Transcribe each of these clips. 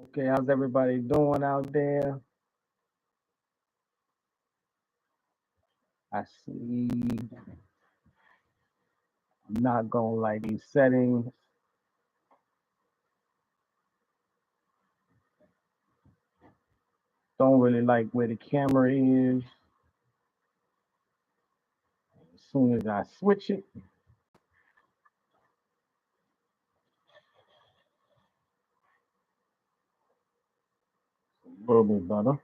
Okay, how's everybody doing out there? I see. I'm not gonna like these settings. Don't really like where the camera is. As soon as I switch it, a little bit better.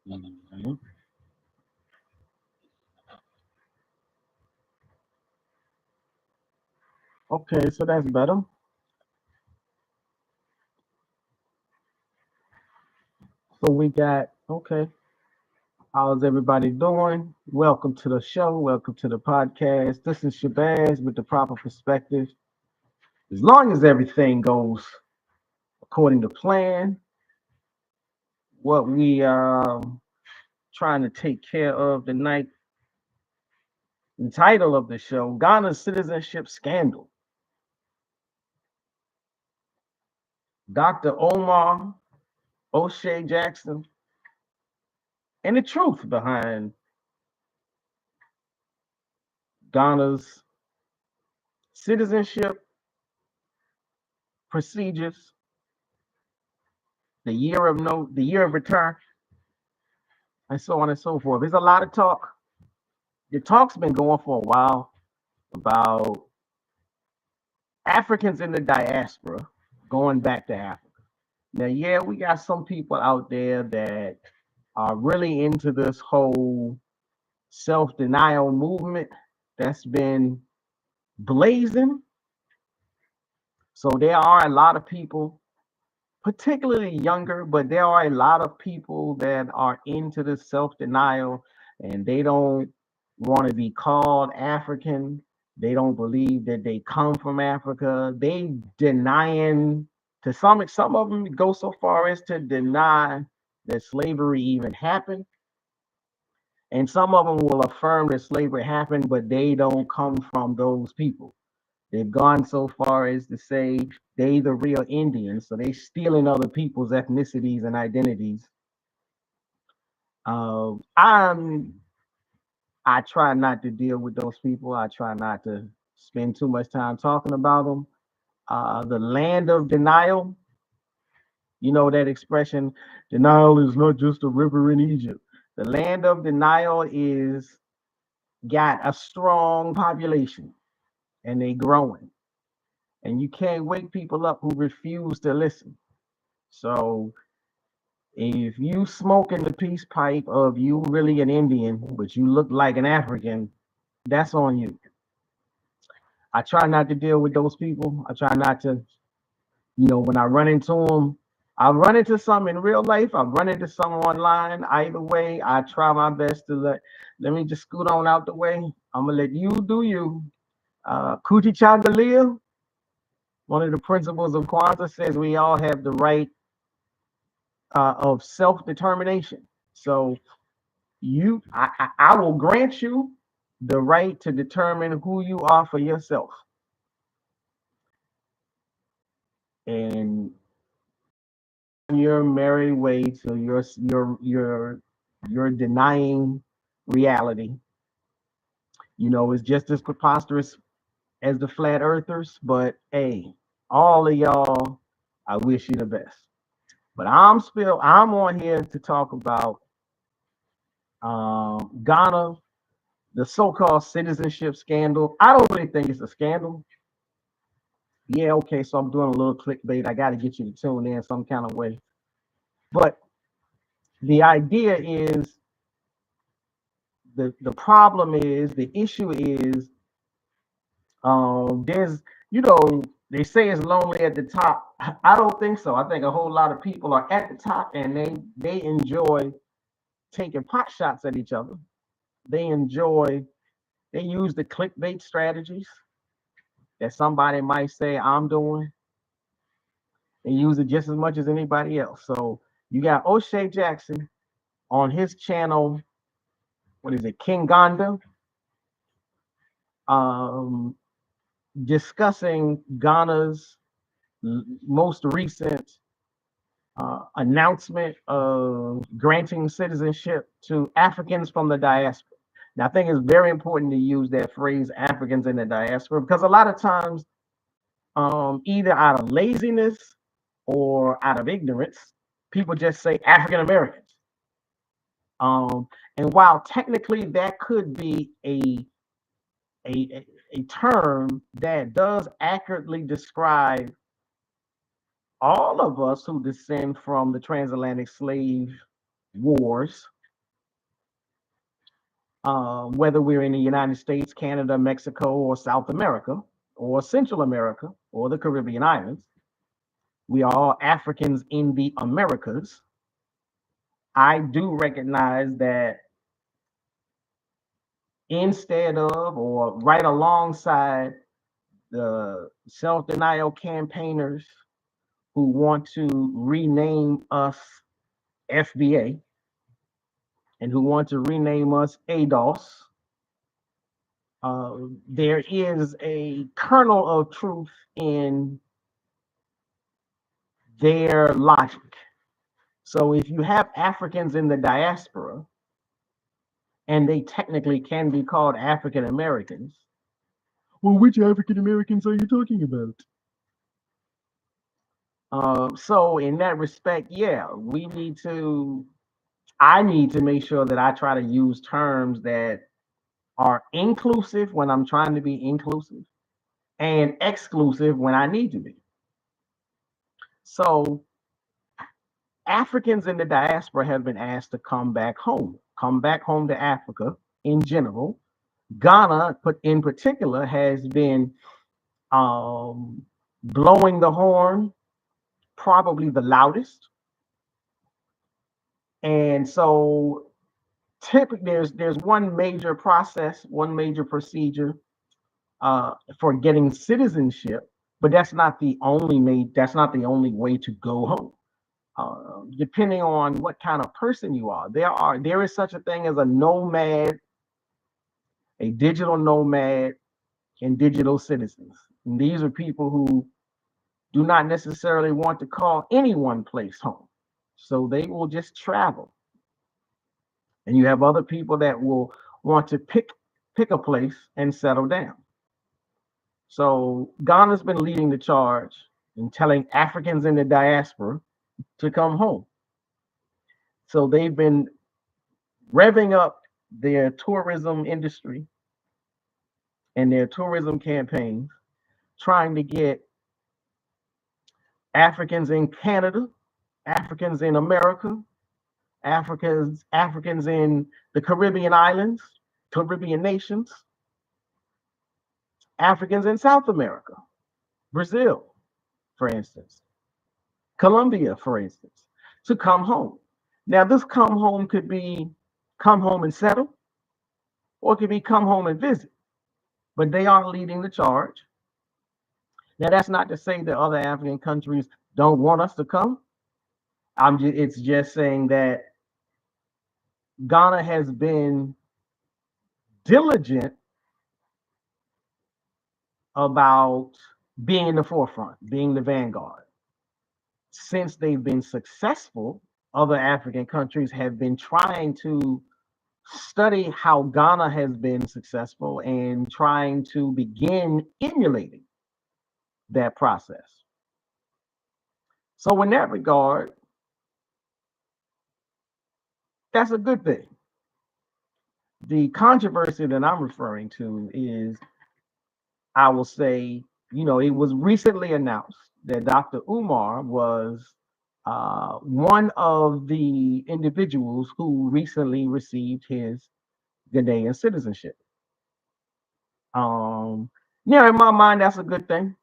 Mhm. Okay, so that's better. So we got okay. How's everybody doing? Welcome to the show. Welcome to the podcast. This is Shabazz with the proper perspective. As long as everything goes according to plan, what we trying to take care of tonight. The title of the show: Ghana's citizenship scandal. Dr. Omar Oshay Jackson and the truth behind Ghana's citizenship procedures, the year of return, and so on and so forth. There's a lot of talk. The talk's been going for a while about Africans in the diaspora going back to Africa. Now, yeah, we got some people out there that are really into this whole self-denial movement that's been blazing. So there are a lot of people, particularly younger, but there are a lot of people that are into this self-denial and they don't want to be called African. They don't believe that they come from Africa. They denying to some of them go so far as to deny that slavery even happened. And some of them will affirm that slavery happened, but they don't come from those people. They've gone so far as to say they the real Indians, so they stealing other people's ethnicities and identities. I'm I try not to deal with those people. I try not to spend too much time talking about them. The land of denial, you know that expression, denial is not just a river in Egypt. The land of denial is got a strong population and they growing. And you can't wake people up who refuse to listen. So if you smoking the peace pipe of you really an Indian, but you look like an African, that's on you. I try not to deal with those people. I try not to, when I run into them, I run into some in real life. I run into some online. Either way, I try my best to let me just scoot on out the way. I'm gonna let you do you. Kuti Changalia, one of the principles of Kwanzaa says we all have the right of self-determination. So I will grant you the right to determine who you are for yourself. And your merry way to your denying reality. It's just as preposterous as the flat earthers, but hey, all of y'all, I wish you the best. But I'm on here to talk about Ghana, the so-called citizenship scandal. I don't really think it's a scandal. Yeah, okay, so I'm doing a little clickbait. I got to get you to tune in some kind of way. But the idea is the problem is the issue is there's they say it's lonely at the top. I don't think so. I think a whole lot of people are at the top and they enjoy taking pot shots at each other. They use the clickbait strategies that somebody might say I'm doing. They use it just as much as anybody else. So You got Oshay Jackson on his channel, what is it, King Gonda, um, discussing Ghana's most recent announcement of granting citizenship to Africans from the diaspora. Now, I think it's very important to use that phrase, Africans in the diaspora, because a lot of times, either out of laziness or out of ignorance, people just say African Americans. And while technically that could be a term that does accurately describe all of us who descend from the transatlantic slave wars, whether we're in the United States, Canada, Mexico, or South America, or Central America, or the Caribbean islands, we are all Africans in the Americas. I do recognize that instead of or right alongside the self-denial campaigners who want to rename us FBA and who want to rename us ADOS, there is a kernel of truth in their logic. So if you have Africans in the diaspora, and they technically can be called African Americans, well, which African Americans are you talking about? So in that respect, yeah, I need to make sure that I try to use terms that are inclusive when I'm trying to be inclusive and exclusive when I need to be. So Africans in the diaspora have been asked to come back home to Africa in general. Ghana, in particular, has been blowing the horn probably the loudest. And so typically there's one major process, one major procedure for getting citizenship, but that's not the only way to go home. Depending on what kind of person you are, there is such a thing as a nomad, a digital nomad, and digital citizens. And these are people who do not necessarily want to call any one place home, so they will just travel. And you have other people that will want to pick a place and settle down. So Ghana's been leading the charge in telling Africans in the diaspora to come home. So they've been revving up their tourism industry and their tourism campaigns, trying to get Africans in Canada, Africans in America, Africans in the Caribbean islands, Caribbean nations, Africans in South America, Brazil, for instance, Colombia, for instance, to come home. Now, this come home could be come home and settle, or it could be come home and visit, but they are leading the charge. Now, that's not to say that other African countries don't want us to come. It's just saying that Ghana has been diligent about being in the forefront, being the vanguard. Since they've been successful, other African countries have been trying to study how Ghana has been successful and trying to begin emulating that process. So in that regard, that's a good thing. The controversy that I'm referring to is, I will say, it was recently announced that Dr. Umar was one of the individuals who recently received his Ghanaian citizenship. In my mind, that's a good thing.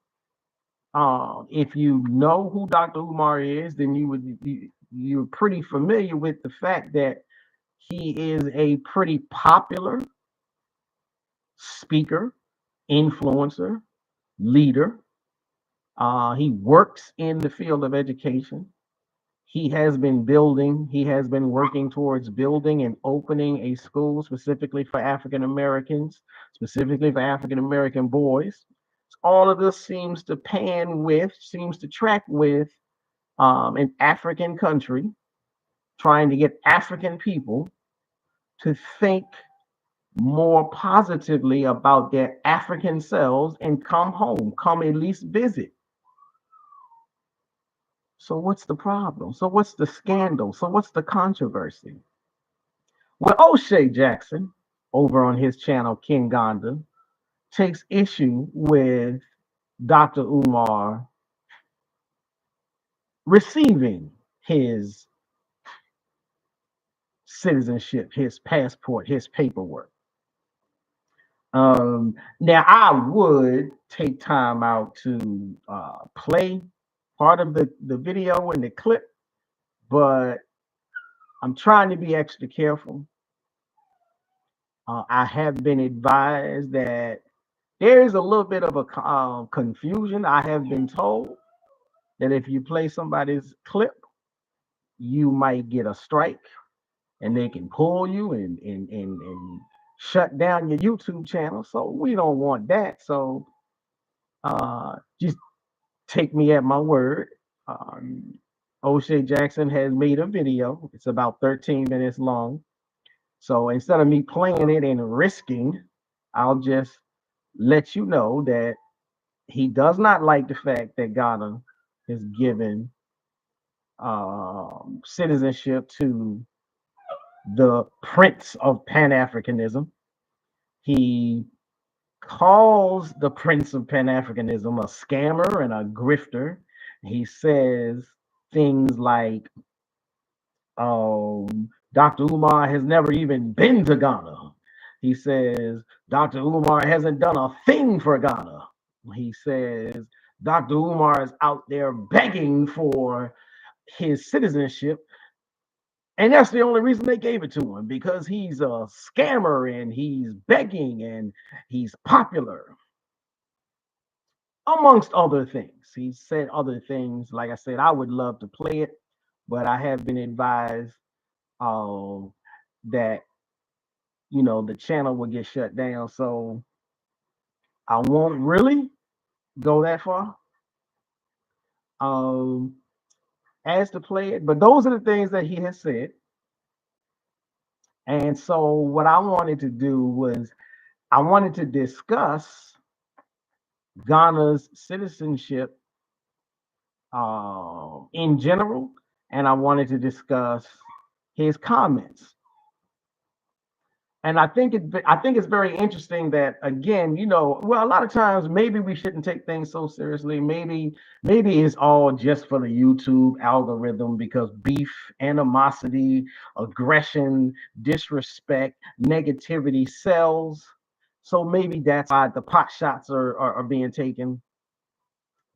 If you know who Dr. Umar is, then you're pretty familiar with the fact that he is a pretty popular speaker, influencer, leader. He works in the field of education. he has been working towards building and opening a school specifically for African Americans, specifically for African American boys. All of this seems to track with an African country trying to get African people to think more positively about their African selves and come home, come at least visit. So what's the problem? So what's the scandal? So what's the controversy? Well, Oshay Jackson, over on his channel, King Gonda, takes issue with Dr. Umar receiving his citizenship, his passport, his paperwork. Now, I would take time out to play part of the video and the clip, but I'm trying to be extra careful. I have been advised that there is a little bit of a confusion. I have been told that if you play somebody's clip, you might get a strike and they can pull you and shut down your YouTube channel. So we don't want that. So just take me at my word. Oshay Jackson has made a video. It's about 13 minutes long. So instead of me playing it and risking, I'll just let you know that he does not like the fact that Ghana has given citizenship to the Prince of Pan-Africanism. He calls the Prince of Pan-Africanism a scammer and a grifter. He says things like, Dr. Umar has never even been to Ghana. He says Dr. Umar hasn't done a thing for Ghana. He says Dr. Umar is out there begging for his citizenship. And that's the only reason they gave it to him, because he's a scammer and he's begging and he's popular, amongst other things. He said other things. Like I said, I would love to play it, but I have been advised that the channel will get shut down, so I won't really go that far as to play it. But those are the things that he has said. And so what I wanted to do was I wanted to discuss Ghana's citizenship in general, and I wanted to discuss his comments. And I think it's very interesting that, again, well, a lot of times maybe we shouldn't take things so seriously. Maybe it's all just for the YouTube algorithm, because beef, animosity, aggression, disrespect, negativity sells. So maybe that's why the pot shots are being taken.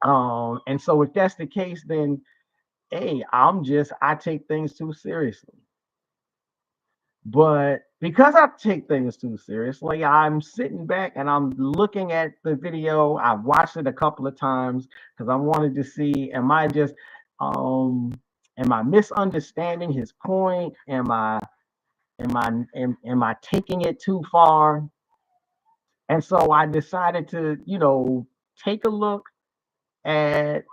And so if that's the case, then hey, I take things too seriously. But because I take things too seriously, I'm sitting back and I'm looking at the video. I've watched it a couple of times because I wanted to see, am I misunderstanding his point? Am I taking it too far? And so I decided to, take a look at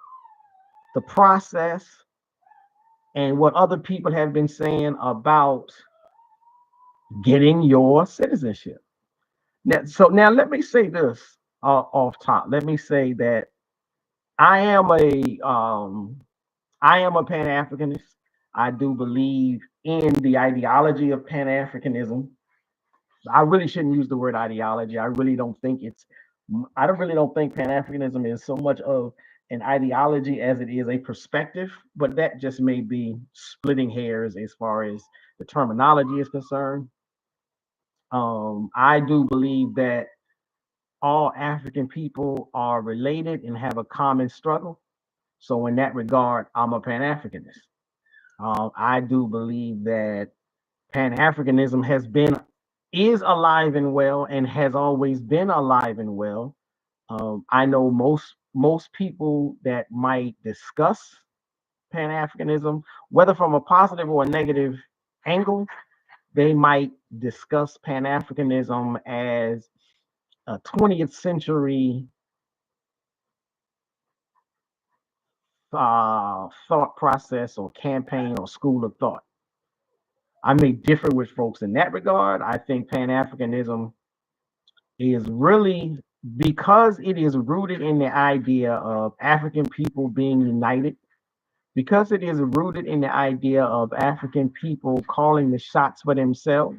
the process and what other people have been saying about getting your citizenship. Now let me say this off top. Let me say that I am a Pan-Africanist. I do believe in the ideology of Pan-Africanism. I really shouldn't use the word ideology. I really don't think Pan-Africanism is so much of an ideology as it is a perspective, but that just may be splitting hairs as far as the terminology is concerned. I do believe that all African people are related and have a common struggle. So in that regard, I'm a Pan-Africanist. I do believe that Pan-Africanism is alive and well and has always been alive and well. I know most people that might discuss Pan-Africanism, whether from a positive or a negative angle. They might discuss Pan-Africanism as a 20th century thought process or campaign or school of thought. I may differ with folks in that regard. I think Pan-Africanism is really, because it is rooted in the idea of African people being united, because it is rooted in the idea of African people calling the shots for themselves,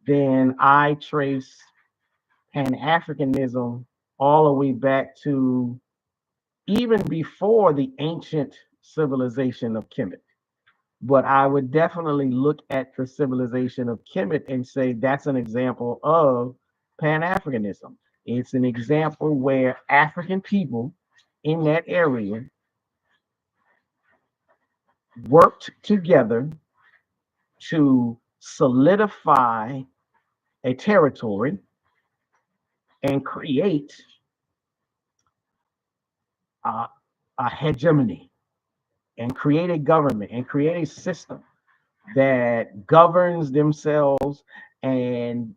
then I trace Pan-Africanism all the way back to even before the ancient civilization of Kemet. But I would definitely look at the civilization of Kemet and say that's an example of Pan-Africanism. It's an example where African people in that area worked together to solidify a territory and create a hegemony and create a government and create a system that governs themselves and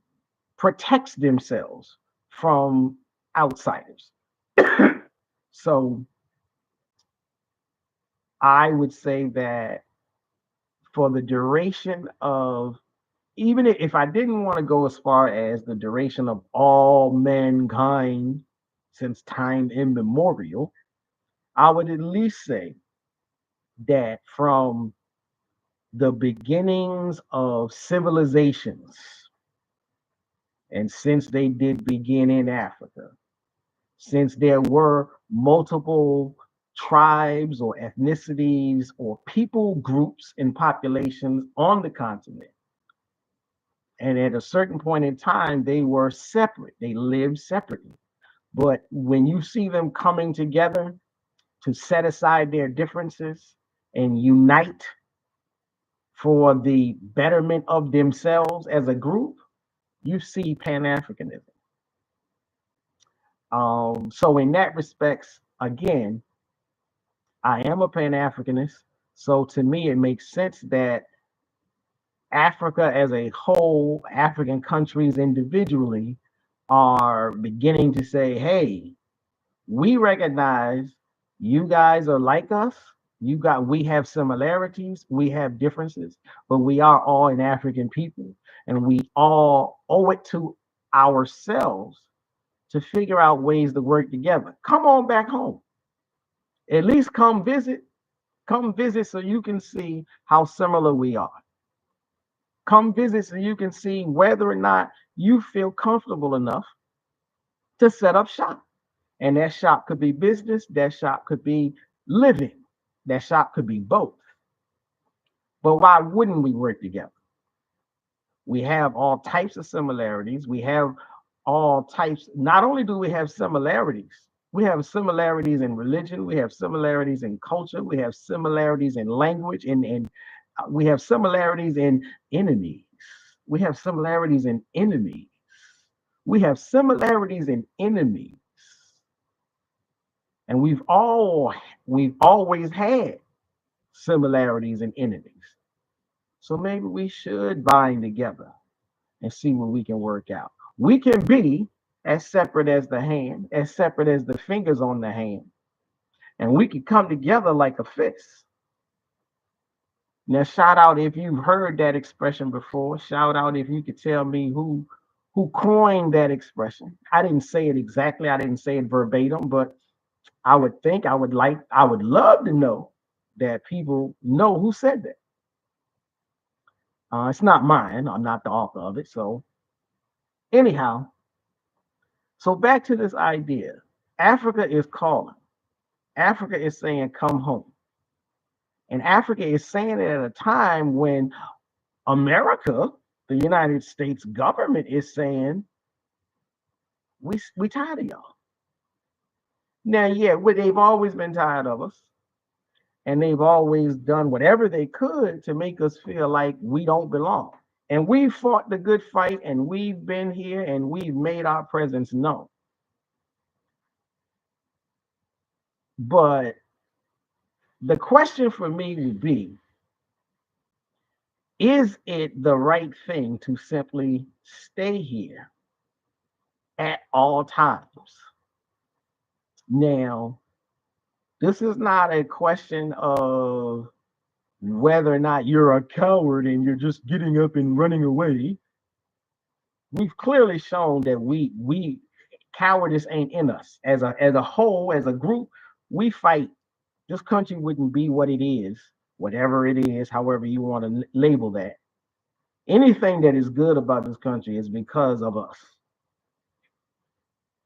protects themselves from outsiders. So I would say that for the duration of, even if I didn't want to go as far as the duration of all mankind since time immemorial, I would at least say that from the beginnings of civilizations, and since they did begin in Africa, since there were multiple tribes or ethnicities or people groups and populations on the continent, and at a certain point in time, they were separate, they lived separately. But when you see them coming together to set aside their differences and unite for the betterment of themselves as a group, you see Pan-Africanism. So in that respects, again, I am a Pan-Africanist. So to me, it makes sense that Africa as a whole, African countries individually, are beginning to say, hey, we recognize you guys are like us. We have similarities, we have differences, but we are all an African people, and we all owe it to ourselves to figure out ways to work together. Come on back home. At least come visit. Come visit so you can see how similar we are. Come visit so you can see whether or not you feel comfortable enough to set up shop. And that shop could be business, that shop could be living, that shop could be both. But why wouldn't we work together? We have all types of similarities. We have all types. Not only do we have similarities, we have similarities in religion, we have similarities in culture, we have similarities in language, and we have similarities in enemies. We have similarities in enemies. We have similarities in enemies. And we've always had similarities and enemies. So maybe we should bind together and see what we can work out. We can be as separate as the hand, as separate as the fingers on the hand, and we can come together like a fist. Now, shout out if you've heard that expression before. Shout out if you could tell me who coined that expression. I didn't say it exactly. I didn't say it verbatim, but I would love to know that people know who said that. It's not mine. I'm not the author of it. So anyhow, so back to this idea. Africa is calling. Africa is saying, come home. And Africa is saying it at a time when America, the United States government, is saying, we tired of y'all. Now, yeah, they've always been tired of us. And they've always done whatever they could to make us feel like we don't belong. And we fought the good fight, and we've been here, and we've made our presence known. But The question for me would be, is it the right thing to simply stay here at all times? Now, this is not a question of whether or not you're a coward and you're just getting up and running away. We've clearly shown that we cowardice ain't in us. As a whole, as a group, we fight. This country wouldn't be what it is, whatever it is, however you want to label that. Anything that is good about this country is because of us.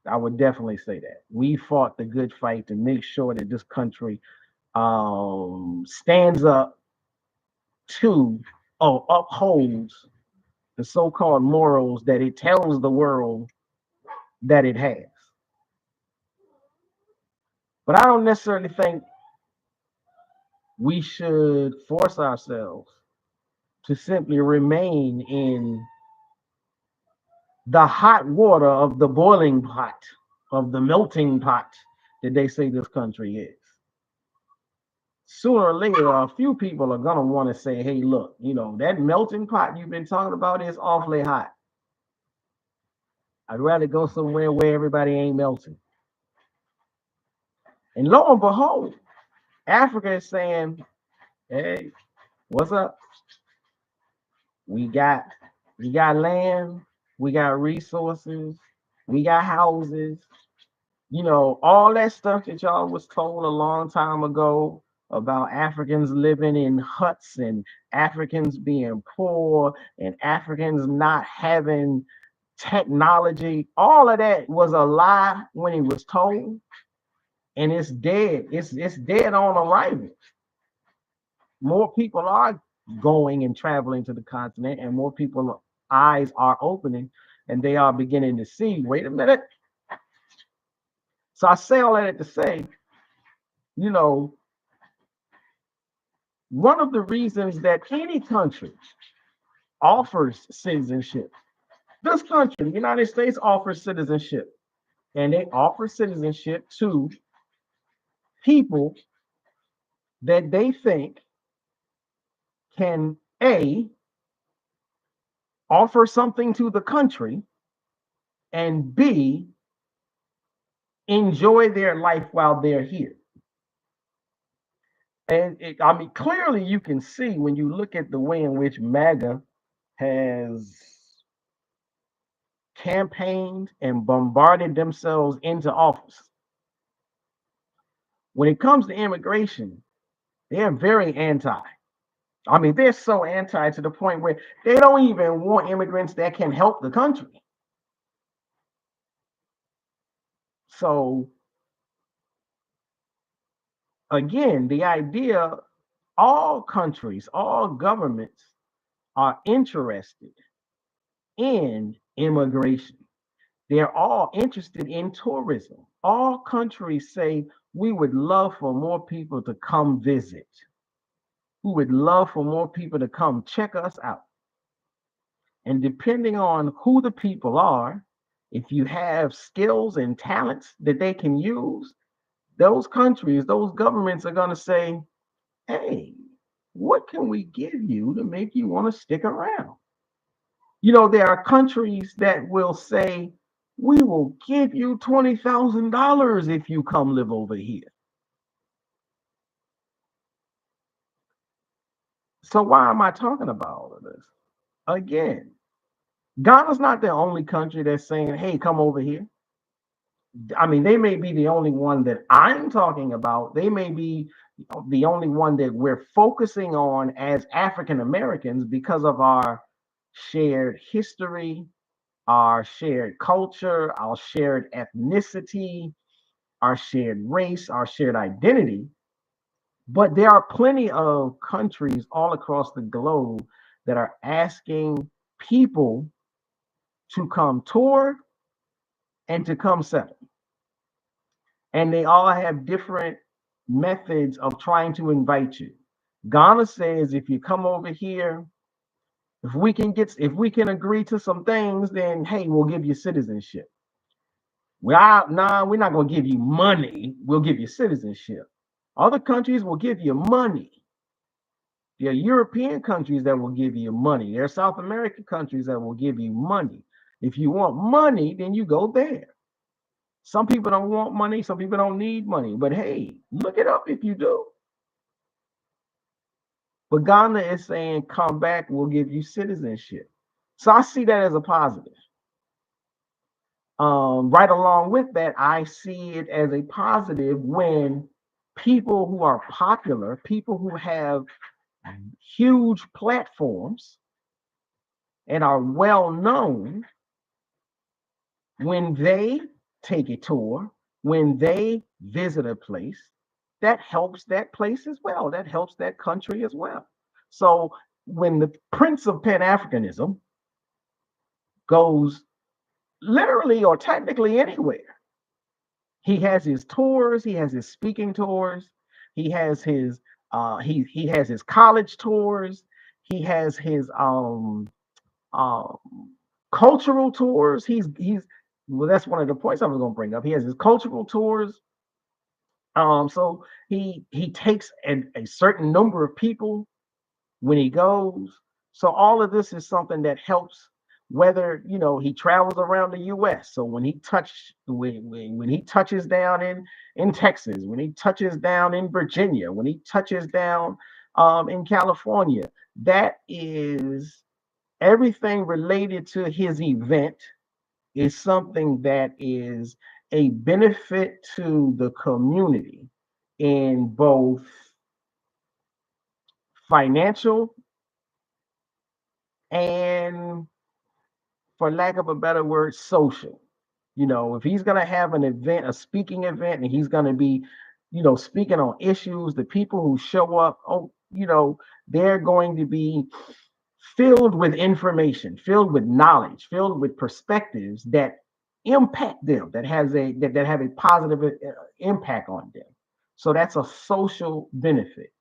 I would definitely say that. We fought the good fight to make sure that this country stands up to or upholds the so-called morals that it tells the world that it has. But I don't necessarily think we should force ourselves to simply remain in the hot water of the boiling pot, of the melting pot that they say this country is. Sooner or later, a few people are going to want to say, hey, look, that melting pot you've been talking about is awfully hot. I'd rather go somewhere where everybody ain't melting. And lo and behold, Africa is saying, hey, what's up? We got land, we got resources, we got houses, all that stuff that y'all was told a long time ago about Africans living in huts and Africans being poor and Africans not having technology. All of that was a lie when it was told, and it's dead. It's dead on arrival. More people are going and traveling to the continent, and more people's eyes are opening, and they are beginning to see, wait a minute. So I say all that to say, one of the reasons that any country offers citizenship, this country, the United States, offers citizenship, and they offer citizenship to people that they think can A, offer something to the country, and B, enjoy their life while they're here. And clearly you can see when you look at the way in which MAGA has campaigned and bombarded themselves into office. When it comes to immigration, they're very anti. They're so anti to the point where they don't even want immigrants that can help the country. So, again, the idea, all countries, all governments are interested in immigration. They're all interested in tourism. All countries say, we would love for more people to come visit. We would love for more people to come check us out. And depending on who the people are, if you have skills and talents that they can use, those countries, those governments are going to say, hey, what can we give you to make you want to stick around? There are countries that will say, we will give you $20,000 if you come live over here. So why am I talking about all of this? Again, Ghana's not the only country that's saying, hey, come over here. They may be the only one that I'm talking about. They may be the only one that we're focusing on as African Americans because of our shared history, our shared culture, our shared ethnicity, our shared race, our shared identity. But there are plenty of countries all across the globe that are asking people to come tour and to come settle. And they all have different methods of trying to invite you. Ghana says, if you come over here, if we can agree to some things, then hey, we'll give you citizenship. We're not going to give you money. We'll give you citizenship. Other countries will give you money. There are European countries that will give you money. There are South American countries that will give you money. If you want money, then you go there. Some people don't want money. Some people don't need money. But hey, look it up if you do. But Ghana is saying, come back, we'll give you citizenship. So I see that as a positive. Right along with that, I see it as a positive when people who are popular, people who have huge platforms and are well known, when they take a tour, when they visit a place, that helps that place as well. That helps that country as well. So when the Prince of Pan-Africanism goes literally or technically anywhere, he has his tours, he has his speaking tours, he has his he has his college tours, he has his um cultural tours. He's well, that's one of the points I was going to bring up. He has his cultural tours. So he takes a certain number of people when he goes. So all of this is something that helps. Whether he travels around the U.S. So when he touches down in Texas, when he touches down in Virginia, when he touches down in California, that is everything related to his event is something that is a benefit to the community in both financial and, for lack of a better word, social. If he's going to have an event, a speaking event, and he's going to be, speaking on issues, the people who show up, they're going to be filled with information, filled with knowledge, filled with perspectives that impact them, that have a positive impact on them. So that's a social benefit.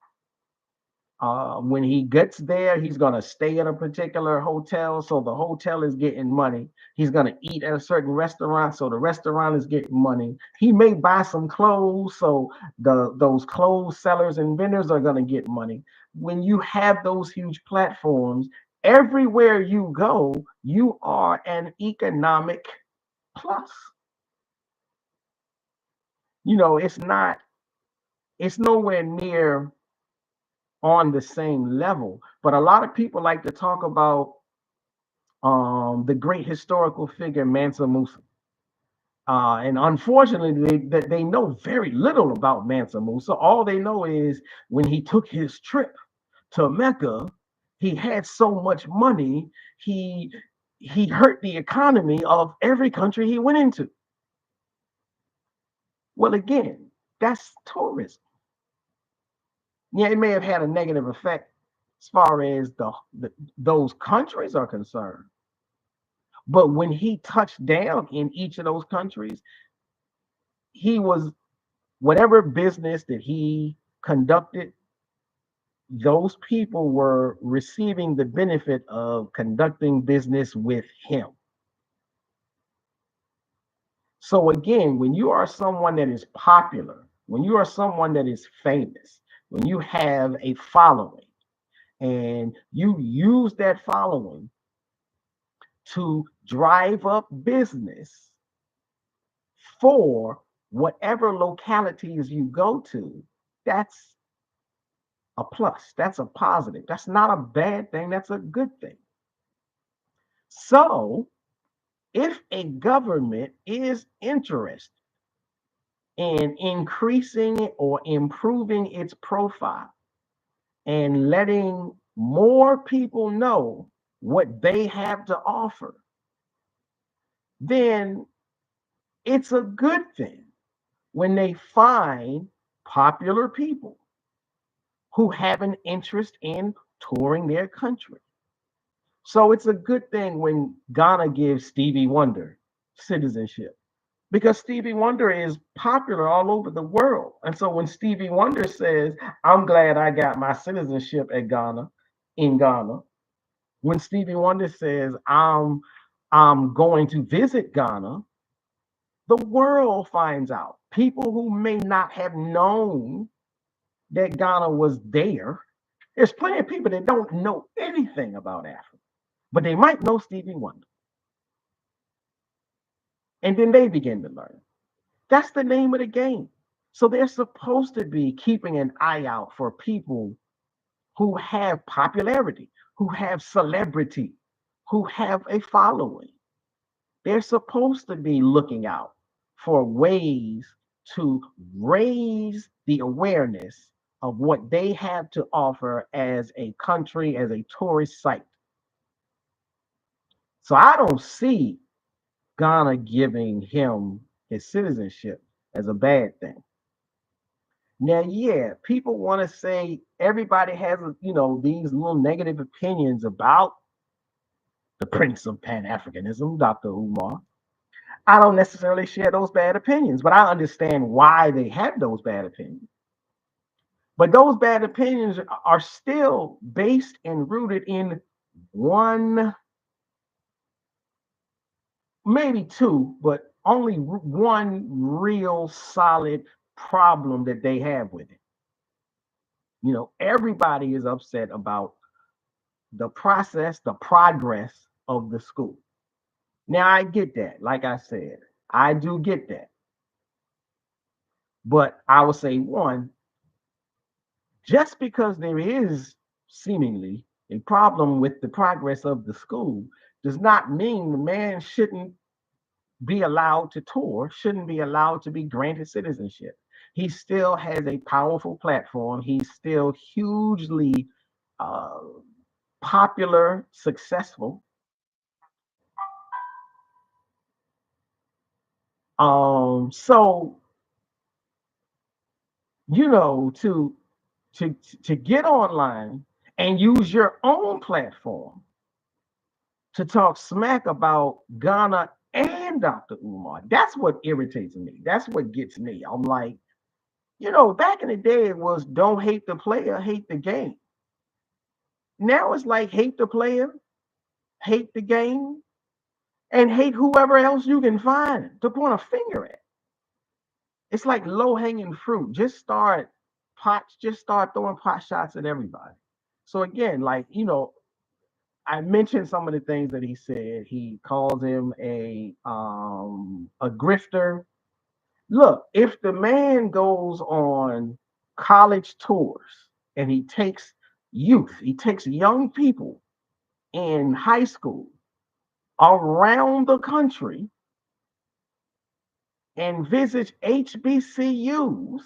When he gets there, he's going to stay at a particular hotel, so the hotel is getting money. He's going to eat at a certain restaurant, so the restaurant is getting money. He may buy some clothes, so those clothes sellers and vendors are going to get money. When you have those huge platforms, everywhere you go, you are an economic plus. It's nowhere near on the same level. But a lot of people like to talk about the great historical figure Mansa Musa. And unfortunately, they know very little about Mansa Musa. All they know is when he took his trip to Mecca, he had so much money, he hurt the economy of every country he went into. Well, again, that's tourism. Yeah, it may have had a negative effect as far as those countries are concerned. But when he touched down in each of those countries, he was whatever business that he conducted, those people were receiving the benefit of conducting business with him. So again, when you are someone that is popular, when you are someone that is famous, when you have a following, and you use that following to drive up business for whatever localities you go to, that's a plus. That's a positive. That's not a bad thing. That's a good thing. So, if a government is interested in increasing or improving its profile and letting more people know what they have to offer, then it's a good thing when they find popular people who have an interest in touring their country. So it's a good thing when Ghana gives Stevie Wonder citizenship, because Stevie Wonder is popular all over the world. And so when Stevie Wonder says, I'm glad I got my citizenship in Ghana, when Stevie Wonder says, I'm going to visit Ghana, the world finds out. People who may not have known that Ghana was there. There's plenty of people that don't know anything about Africa, but they might know Stevie Wonder. And then they begin to learn. That's the name of the game. So they're supposed to be keeping an eye out for people who have popularity, who have celebrity, who have a following. They're supposed to be looking out for ways to raise the awareness of what they have to offer as a country, as a tourist site. So I don't see Ghana giving him his citizenship as a bad thing. Now, yeah, people want to say everybody has, these little negative opinions about the Prince of Pan-Africanism, Dr. Umar. I don't necessarily share those bad opinions, but I understand why they have those bad opinions. But those bad opinions are still based and rooted in one, maybe two, but only one real solid problem that they have with it. Everybody is upset about the process, the progress of the school. Now, I get that. Like I said, I do get that. But I would say, one, just because there is seemingly a problem with the progress of the school does not mean the man shouldn't be allowed to tour, shouldn't be allowed to be granted citizenship. He still has a powerful platform. He's still hugely uh, popular, successful. So to to get online and use your own platform to talk smack about Ghana and Dr. Umar. That's what irritates me. That's what gets me. I'm like, back in the day, it was don't hate the player, hate the game. Now it's like hate the player, hate the game, and hate whoever else you can find to point a finger at. It's like low hanging fruit. Just start throwing pot shots at everybody. So again, like, I mentioned some of the things that he said. He calls him a grifter. Look, if the man goes on college tours and he takes he takes young people in high school around the country and visits HBCUs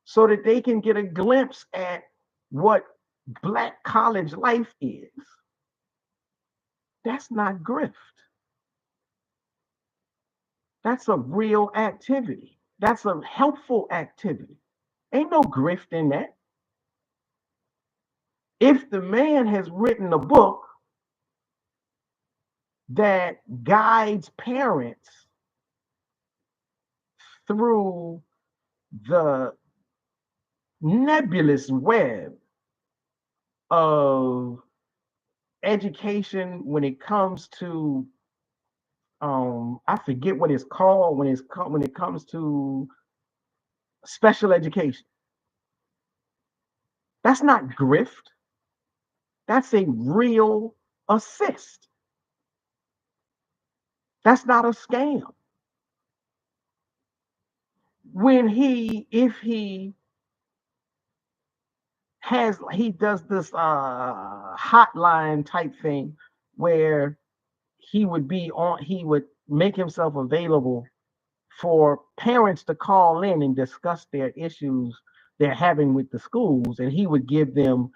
so that they can get a glimpse at what Black college life is, that's not grift. That's a real activity. That's a helpful activity. Ain't no grift in that. If the man has written a book that guides parents through the nebulous web of education when it comes to I forget what it's called when it comes to special education. That's not grift. That's a real assist. That's not a scam. If he does this hotline type thing where he would make himself available for parents to call in and discuss their issues they're having with the schools, and he would give them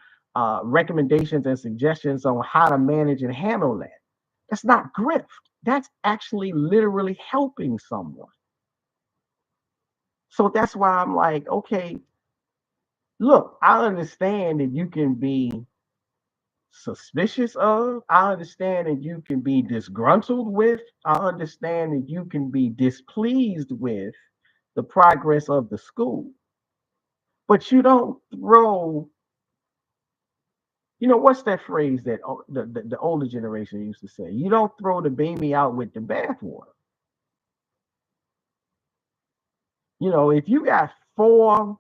recommendations and suggestions on how to manage and handle that. That's not grift. That's actually literally helping someone. So that's why I'm like, okay, look, I understand that you can be suspicious of. I understand that you can be disgruntled with. I understand that you can be displeased with the progress of the school. But you don't throw, what's that phrase that the older generation used to say? You don't throw the baby out with the bathwater. If you got four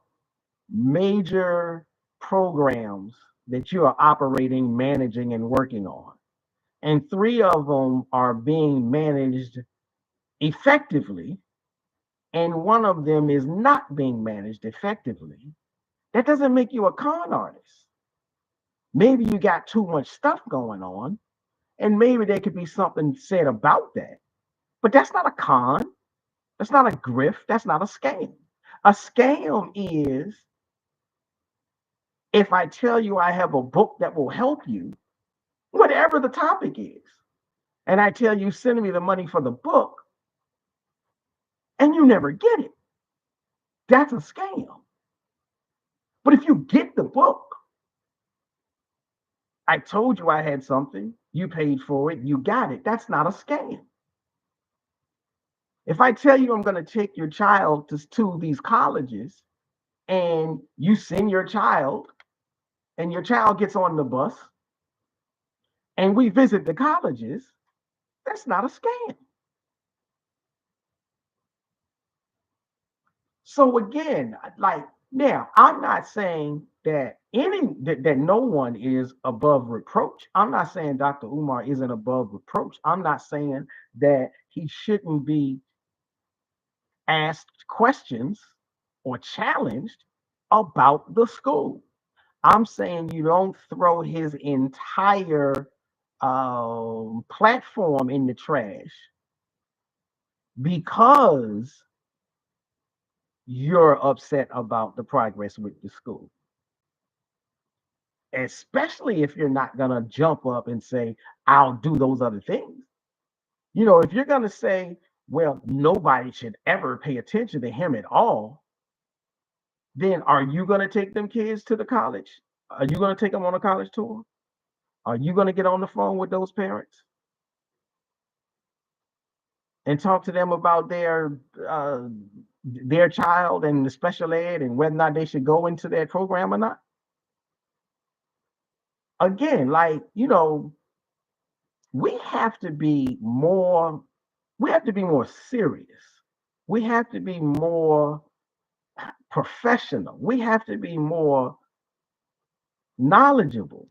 major programs that you are operating, managing, and working on. And three of them are being managed effectively, and one of them is not being managed effectively. That doesn't make you a con artist. Maybe you got too much stuff going on, and maybe there could be something said about that. But that's not a con. That's not a grift. That's not a scam. A scam is if I tell you I have a book that will help you, whatever the topic is, and I tell you, send me the money for the book, and you never get it. That's a scam. But if you get the book, I told you I had something, you paid for it, you got it. That's not a scam. If I tell you I'm going to take your child to these colleges and you send your child and your child gets on the bus and we visit the colleges, that's not a scam. So again, like now, I'm not saying that no one is above reproach. I'm not saying Dr. Umar isn't above reproach. I'm not saying that he shouldn't be asked questions or challenged about the school. I'm saying you don't throw his entire platform in the trash because you're upset about the progress with the school. Especially if you're not going to jump up and say, I'll do those other things. You know, if you're going to say, well, nobody should ever pay attention to him at all, then are you going to take them kids to the college? Are you going to take them on a college tour? Are you going to get on the phone with those parents and talk to them about their child and the special ed and whether or not they should go into that program or not? Again, like, you know, we have to be more serious. We have to be more professional. We have to be more knowledgeable.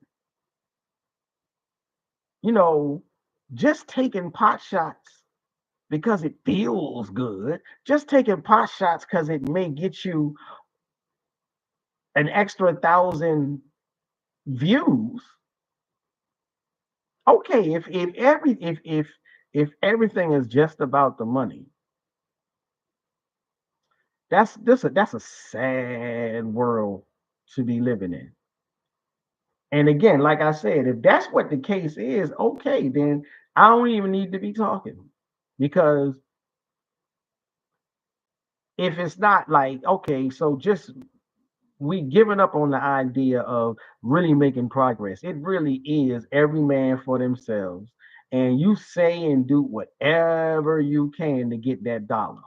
You know, just taking pot shots because it feels good, just taking pot shots because it may get you an extra 1,000 views. Okay, if everything is just about the money, that's a sad world to be living in. And again, like I said, if that's what the case is, okay, then I don't even need to be talking. Because if it's not like, okay, so just we giving up on the idea of really making progress. It really is every man for themselves. And you say and do whatever you can to get that dollar.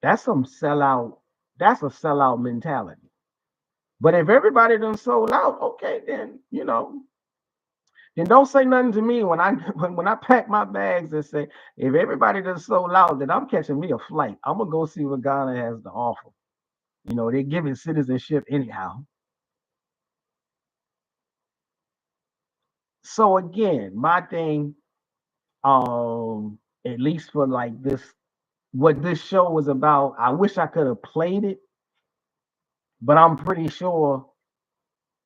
That's some sellout, that's a sellout mentality. But if everybody done sold out, okay, then you know, then don't say nothing to me when I when I pack my bags and say, if everybody done sold out, then I'm catching me a flight. I'm gonna go see what Ghana has to offer. You know, they're giving citizenship anyhow. So again, my thing, at least for like this, what this show was about, I wish I could have played it, but I'm pretty sure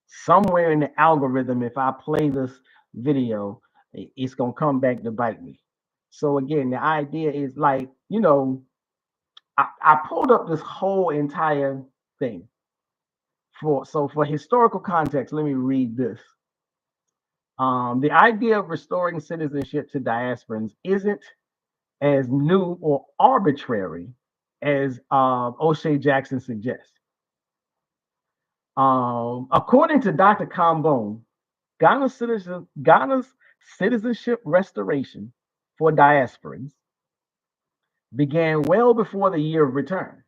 somewhere in the algorithm, if I play this video, it's gonna come back to bite me. So again, the idea is like, you know, I pulled up this whole entire thing for historical context. Let me read this. The idea of restoring citizenship to diasporans isn't as new or arbitrary as Oshay Jackson suggests. According to Dr. Kambone, Ghana's citizenship restoration for diasporans began well before the year of return.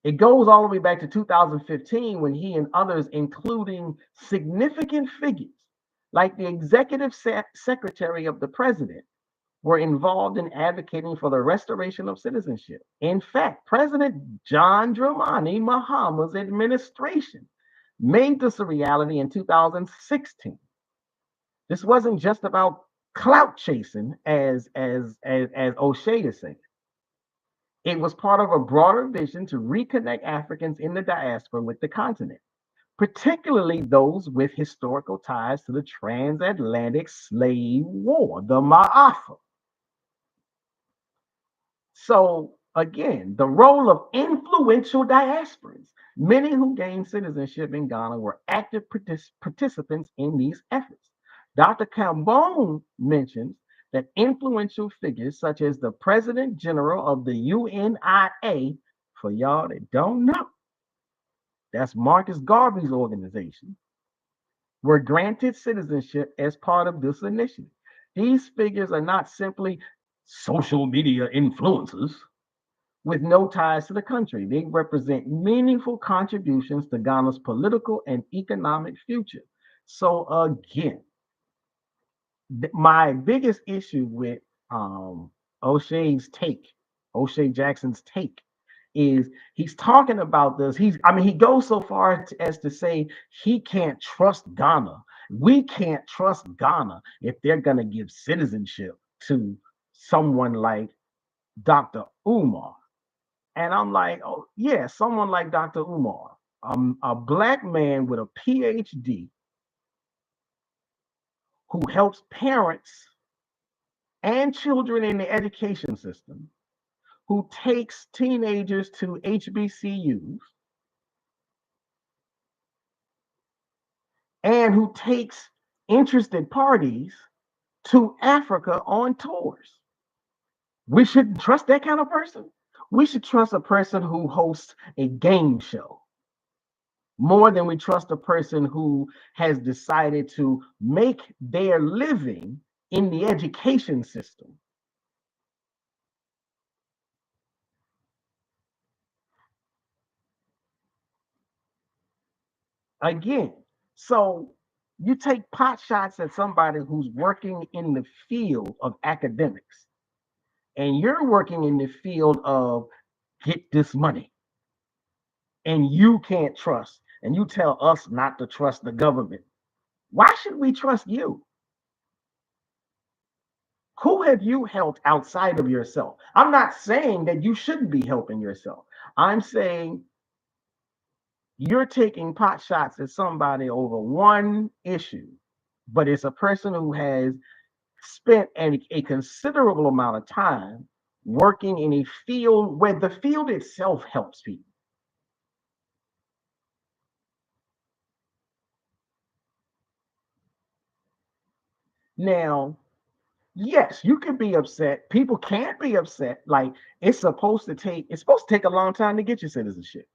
It goes all the way back to 2015 when he and others, including significant figures like the executive secretary of the president, were involved in advocating for the restoration of citizenship. In fact, President John Dramani Mahama's administration made this a reality in 2016. This wasn't just about clout chasing, as Oshay is saying. It was part of a broader vision to reconnect Africans in the diaspora with the continent, particularly those with historical ties to the transatlantic slave war, the Ma'afa. So again, the role of influential diasporans, many who gained citizenship in Ghana were active participants in these efforts. Dr. Cambone mentions that influential figures such as the President General of the UNIA, for y'all that don't know, that's Marcus Garvey's organization, were granted citizenship as part of this initiative. These figures are not simply social media influencers with no ties to the country. They represent meaningful contributions to Ghana's political and economic future. So again, my biggest issue with O'Shea's take, Oshay Jackson's take, is he's talking about this. He goes so far as to say he can't trust Ghana. We can't trust Ghana if they're gonna give citizenship to someone like Dr. Umar. And I'm like, oh yeah, someone like Dr. Umar, a black man with a PhD who helps parents and children in the education system, who takes teenagers to HBCUs, and who takes interested parties to Africa on tours. We shouldn't trust that kind of person. We should trust a person who hosts a game show more than we trust a person who has decided to make their living in the education system. Again, so you take pot shots at somebody who's working in the field of academics, and you're working in the field of get this money, and you can't trust, and you tell us not to trust the government. Why should we trust you? Who have you helped outside of yourself? I'm not saying that you shouldn't be helping yourself. I'm saying you're taking pot shots at somebody over one issue, but it's a person who has spent a considerable amount of time working in a field where the field itself helps people. Now, yes, you can be upset. People can't be upset. Like it's supposed to take a long time to get your citizenship.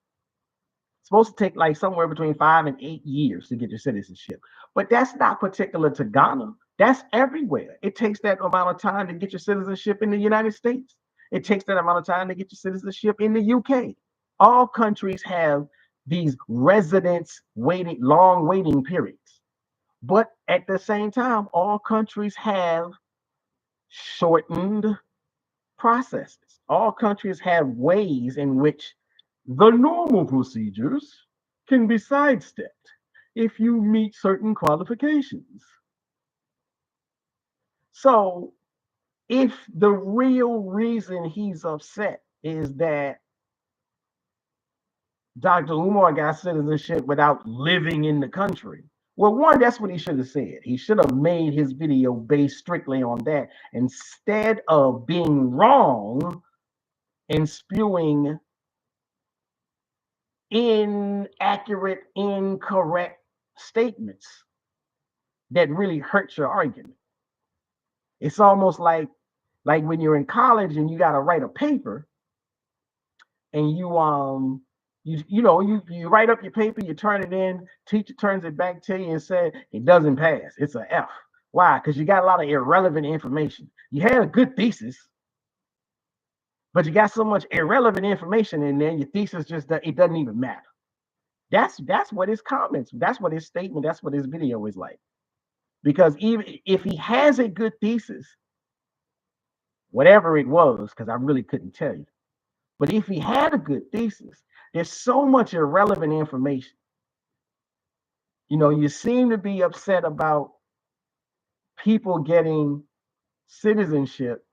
It's supposed to take like somewhere between 5 and 8 years to get your citizenship. But that's not particular to Ghana. That's everywhere. It takes that amount of time to get your citizenship in the United States. It takes that amount of time to get your citizenship in the UK. All countries have these residence waiting, long waiting periods. But at the same time, all countries have shortened processes. All countries have ways in which the normal procedures can be sidestepped if you meet certain qualifications. So, if the real reason he's upset is that Dr. Umar got citizenship without living in the country, well, one, that's what he should have said. He should have made his video based strictly on that instead of being wrong and spewing inaccurate, incorrect statements that really hurt your argument. It's almost like when you're in college and you got to write a paper, and you write up your paper, you turn it in, teacher turns it back to you and said it doesn't pass. It's an F. Why? Because you got a lot of irrelevant information. You had a good thesis, but you got so much irrelevant information in there, your thesis it doesn't even matter. That's what his comments, that's what his statement, that's what his video is like. Because even if he has a good thesis, whatever it was, because I really couldn't tell you. But if he had a good thesis, there's so much irrelevant information. You seem to be upset about people getting citizenship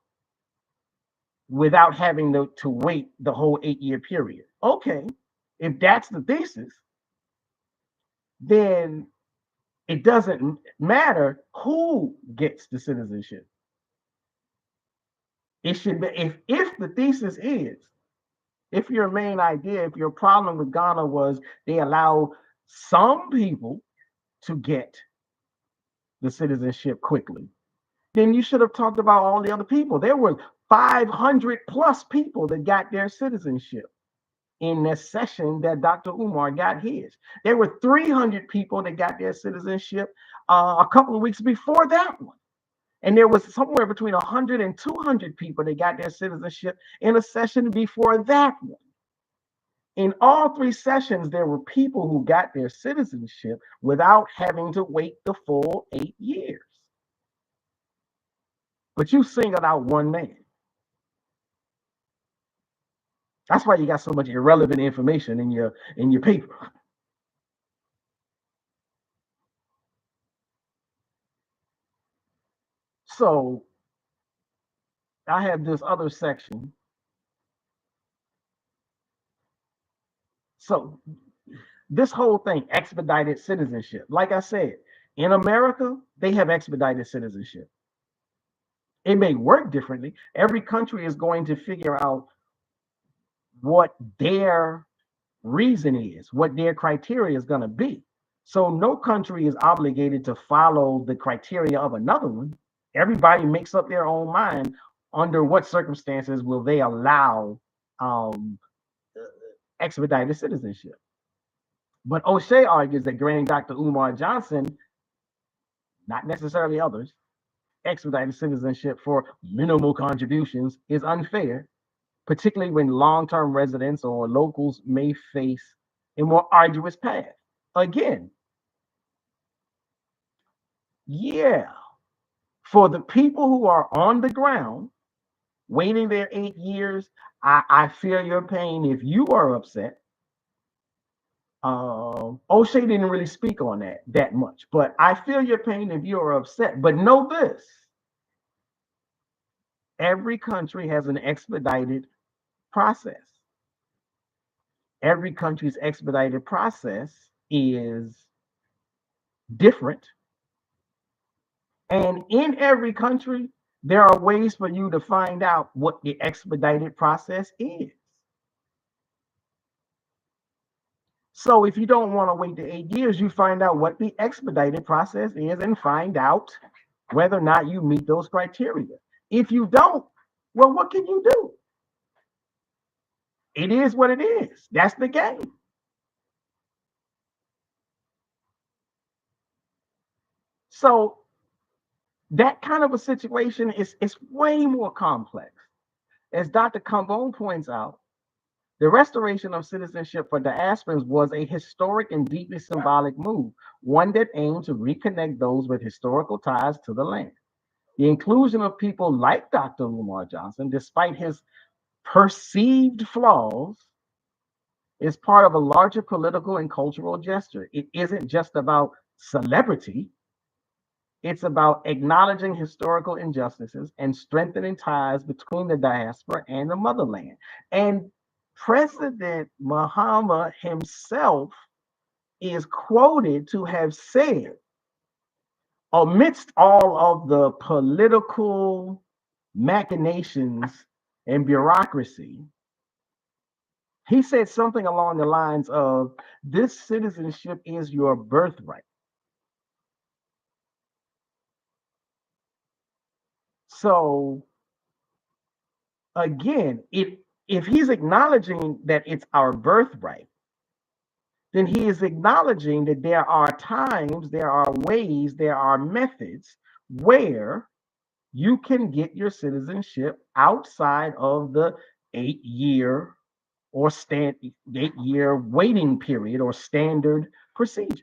without having to wait the whole 8-year period. Okay, if that's the thesis, then it doesn't matter who gets the citizenship. It should be, if the thesis is, if your main idea, if your problem with Ghana was they allow some people to get the citizenship quickly, then you should have talked about all the other people. There were 500 plus people that got their citizenship in the session that Dr. Umar got his. There were 300 people that got their citizenship a couple of weeks before that one. And there was somewhere between 100 and 200 people that got their citizenship in a session before that one. In all three sessions, there were people who got their citizenship without having to wait the full 8 years. But you singled out one man. That's why you got so much irrelevant information in your paper. So I have this other section. So this whole thing, expedited citizenship. Like I said, in America, they have expedited citizenship. It may work differently. Every country is going to figure out what their reason is, what their criteria is going to be. So no country is obligated to follow the criteria of another one. Everybody makes up their own mind under what circumstances will they allow expedited citizenship. But Oshay argues that granting Dr. Umar Johnson, not necessarily others, expedited citizenship for minimal contributions is unfair, particularly when long-term residents or locals may face a more arduous path. Again, yeah, for the people who are on the ground waiting their 8 years, I feel your pain if you are upset. O'Shea didn't really speak on that much, but I feel your pain if you are upset. But know this: every country has an expedited process. Every country's expedited process is different. And in every country, there are ways for you to find out what the expedited process is. So if you don't want to wait the 8 years, you find out what the expedited process is and find out whether or not you meet those criteria. If you don't, well, what can you do? It is what it is. That's the game. So that kind of a situation is way more complex. As Dr. Cambone points out, the restoration of citizenship for diasporans was a historic and deeply symbolic move, one that aimed to reconnect those with historical ties to the land. The inclusion of people like Dr. Umar Johnson, despite his perceived flaws, is part of a larger political and cultural gesture. It isn't just about celebrity. It's about acknowledging historical injustices and strengthening ties between the diaspora and the motherland. And President Muhammad himself is quoted to have said, amidst all of the political machinations and bureaucracy, he said something along the lines of, this citizenship is your birthright. So again, if he's acknowledging that it's our birthright, then he is acknowledging that there are times, there are ways, there are methods where you can get your citizenship outside of the 8-year or 8-year waiting period or standard procedures.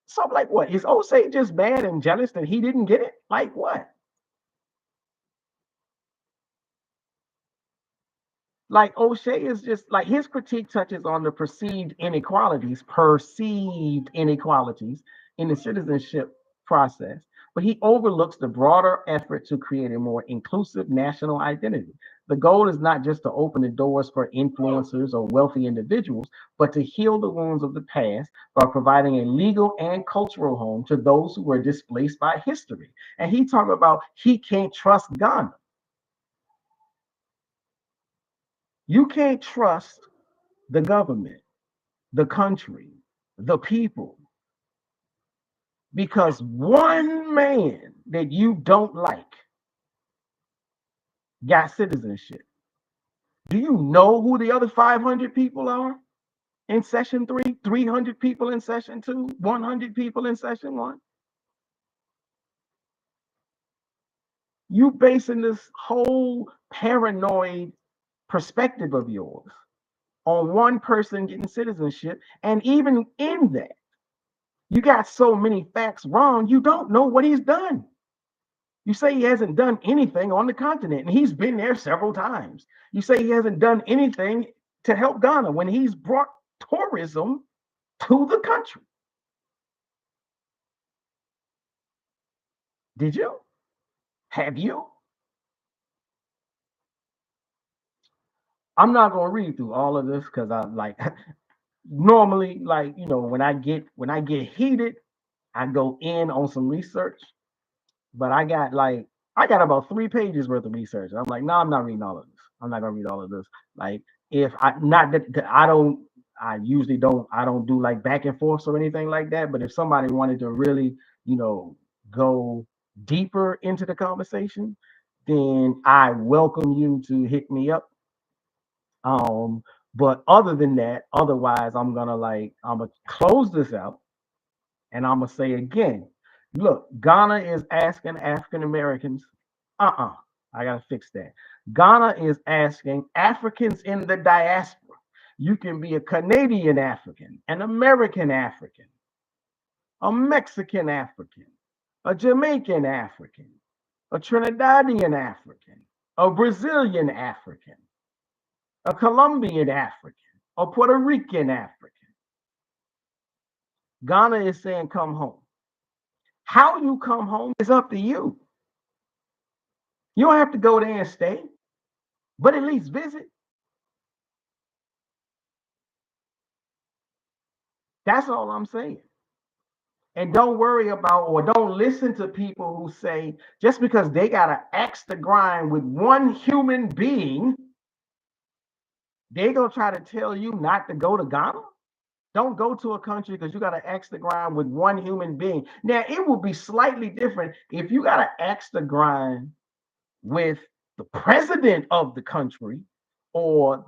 So I'm like, what? Is Osei just mad and jealous that he didn't get it? Like what? Like O'Shea is just like his critique touches on the perceived inequalities in the citizenship process, but he overlooks the broader effort to create a more inclusive national identity. The goal is not just to open the doors for influencers or wealthy individuals, but to heal the wounds of the past by providing a legal and cultural home to those who were displaced by history. And he talked about he can't trust Ghana. You can't trust the government, the country, the people, because one man that you don't like got citizenship. Do you know who the other 500 people are in session 3? 300 people in session 2? 100 people in session 1? You basing this whole paranoid perspective of yours on one person getting citizenship, and even in that, you got so many facts wrong, you don't know what he's done. You say he hasn't done anything on the continent, and he's been there several times. You say he hasn't done anything to help Ghana when he's brought tourism to the country. Did you? Have you? I'm not gonna read through all of this because I like normally, like, you know, when I get heated, I go in on some research. But I got about 3 pages worth of research. I'm like, no, I'm not reading all of this. I'm not gonna read all of this. Like, if I not that I usually I don't do like back and forths or anything like that. But if somebody wanted to really, you know, go deeper into the conversation, then I welcome you to hit me up. But other than that, otherwise, I'm gonna close this out, and I'm gonna say again, look, Ghana is asking African Americans, I gotta fix that. Ghana is asking Africans in the diaspora. You can be a Canadian African, an American African, a Mexican African, a Jamaican African, a Trinidadian African, a Brazilian African, a Colombian African, a Puerto Rican African. Ghana is saying, come home. How you come home is up to you. You don't have to go there and stay, but at least visit. That's all I'm saying. And don't worry about, or don't listen to people who say just because they got to axe the grind with one human being, they're going to try to tell you not to go to Ghana. Don't go to a country because you got to axe the grind with one human being. Now, it will be slightly different if you got to axe the grind with the president of the country or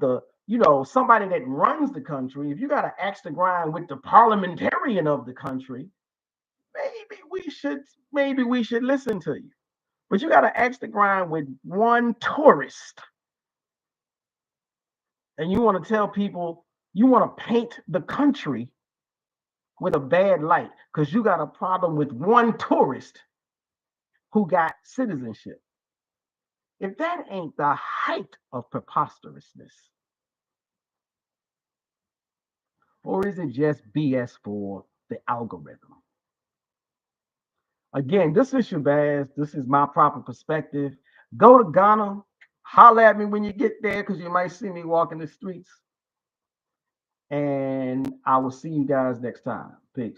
somebody that runs the country. If you got to axe the grind with the parliamentarian of the country, maybe we should listen to you. But you got to axe the grind with one tourist, and you want to tell people, you want to paint the country with a bad light because you got a problem with one tourist who got citizenship. If that ain't the height of preposterousness, or is it just BS for the algorithm? Again, this is Shabazz. This is my proper perspective. Go to Ghana. Holler at me when you get there because you might see me walking the streets. And I will see you guys next time. Peace.